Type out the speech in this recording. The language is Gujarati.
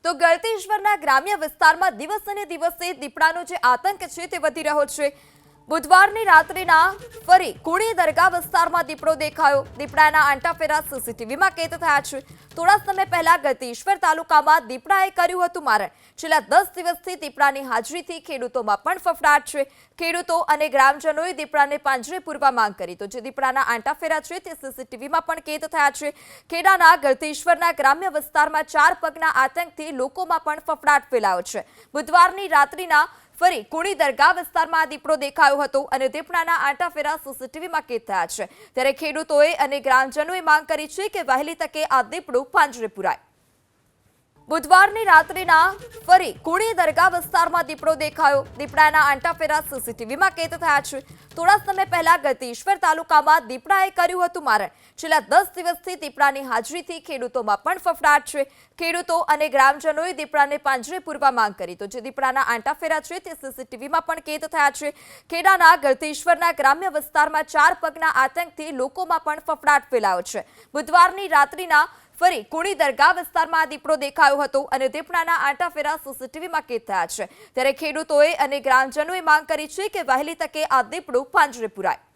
તો ગળતેશ્વરના ગ્રામ્ય વિસ્તારમાં દિવસે દિવસે દીપડાનો જે આતંક છે તે વધી રહ્યો છે। બુધવારની રાત્રિના ફરી કુણી દરગાહ વિસ્તારમાં દીપડો દેખાયો। દીપડાના આંટાફેરા સીસીટીવીમાં કેદ થયા છે। થોડા સમય પહેલા ગળતેશ્વર તાલુકામાં દીપડાએ કર્યું હતું મારણ। છેલ્લા 10 દિવસથી દીપડાની હાજરીથી ખેડૂતોમાં પણ ફફડાટ છે। ખેડૂતો અને ગ્રામજનોએ દીપડાને પાંજરે પૂરવા માંગ કરી તો જે દીપડાના આંટાફેરા છે તે સીસીટીવીમાં પણ કેદ થયા છે। ખેડાના ગળતેશ્વરના ગ્રામ્ય વિસ્તારમાં 4 પગના આતંકથી લોકોમાં પણ ફફડાટ ફેલાયો છે। બુધવારની રાત્રિના ફરી કુણી દરગાહ વિસ્તારમાં દીપડો દેખાયો હતો અને દીપડાના આંટાફેરા સીસીટીવીમાં કેદ થયા છે। ત્યારે ખેડૂતોએ અને ગ્રામજનોએ માંગ કરી છે કે વહેલી તકે આ દીપડો પાંજરે પુરાય। બુધવારની રાત્રિના ફરી કુણી દરગાહ વિસ્તારમાં દીપડો દેખાયો। દીપડાના આંટાફેરા સીસીટીવીમાં કેદ થયા છે। થોડા સમય પહેલા ગળતેશ્વર તાલુકામાં દીપડાએ કર્યું હતું મારણ। છેલ્લા 10 દિવસથી દીપડાની હાજરીથી ખેડૂતોમાં પણ ફફડાટ છે। ખેડૂતો અને ગ્રામજનોએ દીપડાને પાંજરે પૂરવા માંગ કરી તો જે દીપડાના આંટાફેરા છે તે સીસીટીવીમાં પણ કેદ થયા છે। ખેડાના ગળતેશ્વરના ગ્રામ્ય વિસ્તારમાં 4 પગના આતંકથી લોકોમાં પણ ફફડાટ ફેલાયો છે। બુધવારની રાત્રિના ફરી કુણી દરગાહ વિસ્તારમાં દીપડો દેખાયો હતો અને દીપડાના આંટાફેરા સીસીટીવીમાં કેદ થયા છે। ત્યારે ખેડૂતોએ અને ગ્રામજનોએ માંગ કરી છે કે વહેલી તકે આ દીપડો પાંજરે પુરાય।